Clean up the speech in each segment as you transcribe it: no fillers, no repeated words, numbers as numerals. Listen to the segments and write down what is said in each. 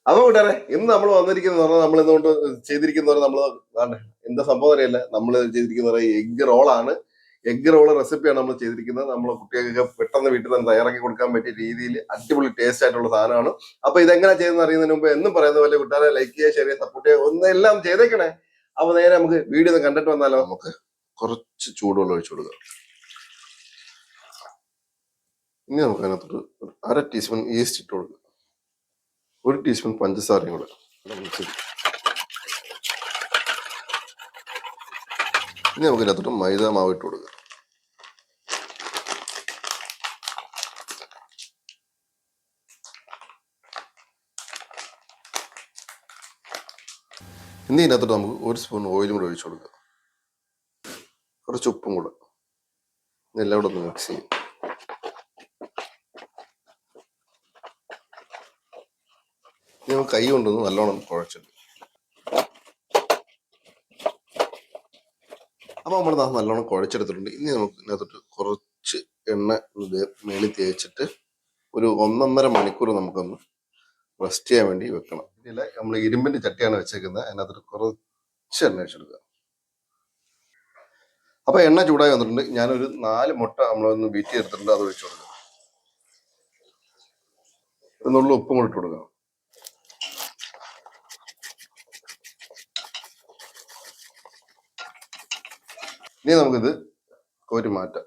അപ്പൊ കൂട്ടാരെ ഇന്ന് നമ്മൾ വന്നിരിക്കുന്ന നമ്മൾ ഇന്നുകൊണ്ട് ചെയ്തിരിക്കുന്ന നമ്മൾ എന്താ സംഭവം അറിയില്ല. നമ്മൾ ചെയ്തിരിക്കുന്ന എഗ് റോളാണ്. എഗ് റോള് റെസിപ്പിയാണ് നമ്മൾ ചെയ്തിരിക്കുന്നത്. നമ്മളെ കുട്ടികൾക്ക് പെട്ടെന്ന് വീട്ടിൽ തന്നെ തയ്യാറാക്കി കൊടുക്കാൻ പറ്റിയ രീതിയിൽ അടിപൊളി ടേസ്റ്റ് ആയിട്ടുള്ള സാധനമാണ്. അപ്പൊ ഇതെങ്ങനെ ചെയ്തെന്ന് അറിയുന്നതിന് മുമ്പ് എന്നും പറയുന്ന പോലെ കൂട്ടാരെ ലൈക്ക് ചെയ്യുക, ഷെയർ ചെയ്യുക, സപ്പോർട്ട് ചെയ്യുക, ഒന്നെല്ലാം ചെയ്തേക്കണേ. അപ്പൊ നേരെ നമുക്ക് വീഡിയോ ഒന്ന് കണ്ടിട്ട് വന്നാലോ. നമുക്ക് കുറച്ച് ചൂടുവെള്ളം ഒഴിച്ചു കൊടുക്കാം. ഇനി നമുക്ക് അതിനകത്തോട്ട് 1/2 ടീസ്പൂൺ ഈസ്റ്റ് ഇട്ട് കൊടുക്കാം. 1 ടീസ്പൂൺ പഞ്ചസാരയും കൂടെ ഇനി നമുക്ക് ഇതിനകത്തോട്ട് മൈദ മാവ് ഇട്ട് കൊടുക്കാം. ഇനി ഇതിനകത്തോട്ട് നമുക്ക് 1 സ്പൂൺ ഓയിലും കൂടെ ഒഴിച്ചു കൊടുക്കാം. കുറച്ച് ഉപ്പും കൂടെ എല്ലാം കൂടെ ഒന്ന് മിക്സ് ചെയ്യും. ഇനി നമുക്ക് കൈ കൊണ്ടൊന്ന് നല്ലോണം കുഴച്ചിട്ട് അപ്പോൾ നമ്മൾ നല്ലോണം കുഴച്ചെടുത്തിട്ടുണ്ട്. ഇനി നമുക്ക് ഇതിനകത്തോട്ട് കുറച്ച് എണ്ണ മേളിൽ തേച്ചിട്ട് ഒരു 1.5 മണിക്കൂർ നമുക്കൊന്ന് റെസ്റ്റ് ചെയ്യാൻ വേണ്ടി വെക്കണം. ഇല്ല, നമ്മൾ ഇരുമ്പിന്റെ ചട്ടിയാണ് വെച്ചേക്കുന്നത്. അതിനകത്തോട്ട് കുറച്ച് എണ്ണ വെച്ചെടുക്കുക. അപ്പൊ എണ്ണ ചൂടായി വന്നിട്ടുണ്ട്. ഞാനൊരു 4 മുട്ട നമ്മളൊന്ന് ബീറ്റ് ചെയ്തെടുത്തിട്ടുണ്ട്. അത് ഒഴിച്ചു കൊടുക്കുക. എന്നുള്ള ഉപ്പും കൂടി ഇട്ട് കൊടുക്കുക. ഇനി നമുക്കിത് കോരി മാറ്റാം.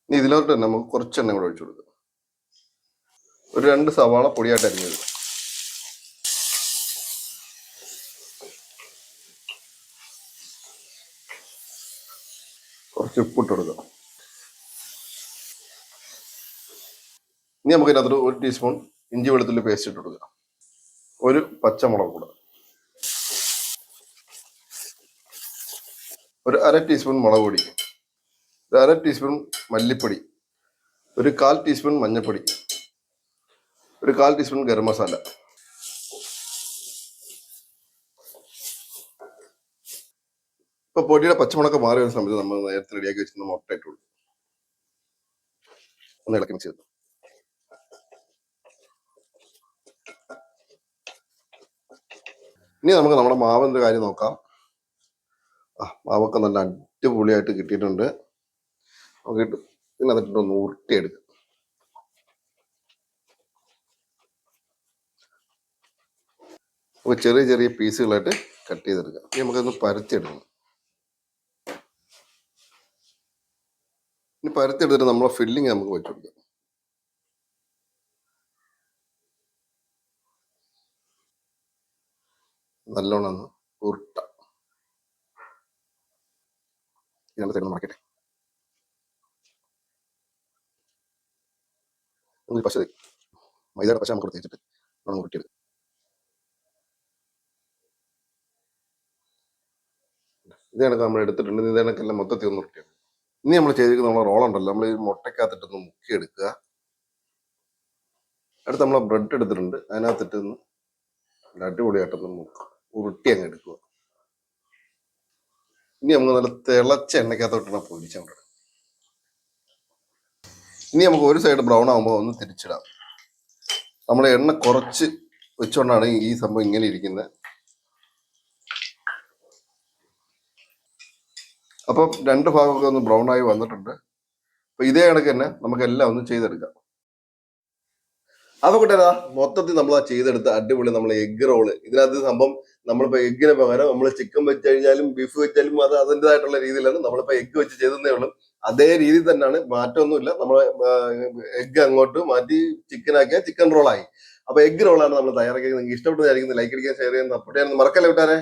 ഇനി ഇതിലോട്ട് തന്നെ നമുക്ക് കുറച്ച് എണ്ണ കൂടെ ഒഴിച്ചു കൊടുക്കുക. ഒരു 2 സവാള പൊടിയായിട്ട് അരിഞ്ഞത്, കുറച്ച് ഉപ്പിട്ട് കൊടുക്കുക. ഇനി നമുക്ക് ഇതിനകത്ത് 1 ടീസ്പൂൺ ഇഞ്ചി വെളുത്തുള്ളി പേസ്റ്റ് ഇട്ട് കൊടുക്കുക. ഒരു പച്ചമുളക് കൂടെ, ഒരു 1/2 ടീസ്പൂൺ മുളക് പൊടി, ഒരു 1/2 ടീസ്പൂൺ മല്ലിപ്പൊടി, ഒരു 1/4 ടീസ്പൂൺ മഞ്ഞൾപ്പൊടി, ഒരു 1/4 ടീസ്പൂൺ ഗരം മസാല. ഇപ്പൊ പൊടിയുടെ പച്ചമുളക് മാറി വരുന്ന സമയത്ത് നമ്മൾ നേരത്തെ റെഡിയാക്കി വെച്ചിരുന്ന മുട്ട ഇട്ട് കൊടുക്കും. ഒന്ന് ഇളക്കി മിക്സ് ചെയ്തു. ഇനി നമുക്ക് നമ്മുടെ മാവിന്റെ കാര്യം നോക്കാം. മാവൊക്കെ നല്ല അടിപൊളിയായിട്ട് കിട്ടിയിട്ടുണ്ട്. നമുക്ക് ഇതിനകത്തിട്ടൊന്ന് ഉരുട്ടിയെടുക്കാം. നമുക്ക് ചെറിയ ചെറിയ പീസുകളായിട്ട് കട്ട് ചെയ്തെടുക്കാം. ഇനി നമുക്കൊന്ന് പരത്തിയെടുക്കണം. ഇനി പരത്തിയെടുത്തിട്ട് നമ്മളെ ഫില്ലിങ് നമുക്ക് വെച്ച് കൊടുക്കാം. നല്ലോണം ഒന്ന് ഉരുട്ട. ഇതിനകത്ത് തരുന്ന മാർക്കറ്റ് പശ മൈദയുടെ പശ നമുക്ക് തേച്ചിട്ട് നമ്മൾ ഉരുട്ടിയെടുക്കും. ഇത് കണക്ക് നമ്മൾ എടുത്തിട്ടുണ്ട്. ഇത് കണക്കെല്ലാം മൊത്തത്തിൽ ഒന്ന് ഉരുട്ടിയെടുക്കും. ഇനി നമ്മൾ ചെയ്തിരിക്കുന്ന നമ്മളെ റോളുണ്ടല്ലോ, നമ്മൾ ഈ മുട്ടക്കകത്തിട്ടൊന്ന് മുക്കിയെടുക്കുക. അടുത്ത് നമ്മളെ ബ്രെഡ് എടുത്തിട്ടുണ്ട്. അതിനകത്തിട്ടൊന്ന് അടിപൊളിയായിട്ടൊന്ന് ഉരുട്ടി അങ്ങ് എടുക്കുക. ഇനി നമുക്ക് നല്ല തിളച്ച എണ്ണക്കകത്തോട്ടാണ് പൊരിച്ചുകൊണ്ടിടുക. ഇനി നമുക്ക് ഒരു സൈഡ് ബ്രൗൺ ആകുമ്പോൾ ഒന്ന് തിരിച്ചിടാം. നമ്മൾ എണ്ണ കുറച്ച് വെച്ചുകൊണ്ടാണ് ഈ സംഭവം ഇങ്ങനെ ഇരിക്കുന്നത്. അപ്പം 2 ഭാഗമൊക്കെ ഒന്ന് ബ്രൗൺ ആയി വന്നിട്ടുണ്ട്. അപ്പൊ ഇതേ കണക്ക് തന്നെ നമുക്ക് എല്ലാം ഒന്ന് ചെയ്തെടുക്കാം. അപ്പൊ കൂട്ടാ മൊത്തത്തിൽ നമ്മൾ ചെയ്തെടുത്ത അടിപൊളി നമ്മളെ എഗ് റോള്. ഇതിനകത്ത് സംഭവം നമ്മളിപ്പോ എഗ്ഗിന് പകരം നമ്മൾ ചിക്കൻ വെച്ച് കഴിഞ്ഞാലും ബീഫ് വെച്ചാലും അത് അതിൻ്റെതായിട്ടുള്ള രീതിയിലാണ്. നമ്മളിപ്പോ എഗ്ഗ് വെച്ച് ചെയ്തേ ഉള്ളൂ. അതേ രീതി തന്നെയാണ്, മാറ്റമൊന്നുമില്ല. നമ്മൾ എഗ്ഗ് അങ്ങോട്ട് മാറ്റി ചിക്കൻ ആക്കിയാൽ ചിക്കൻ റോളായി. അപ്പൊ എഗ് റോളാണ് നമ്മൾ തയ്യാറാക്കിയത്. നിങ്ങൾക്ക് ഇഷ്ടപ്പെട്ടതായിരിക്കും. ലൈക്ക് അടിക്കാൻ, ഷെയർ ചെയ്യാൻ, സപ്പോർട്ട് ചെയ്യാൻ മറക്കല്ല കൂട്ടാരെ.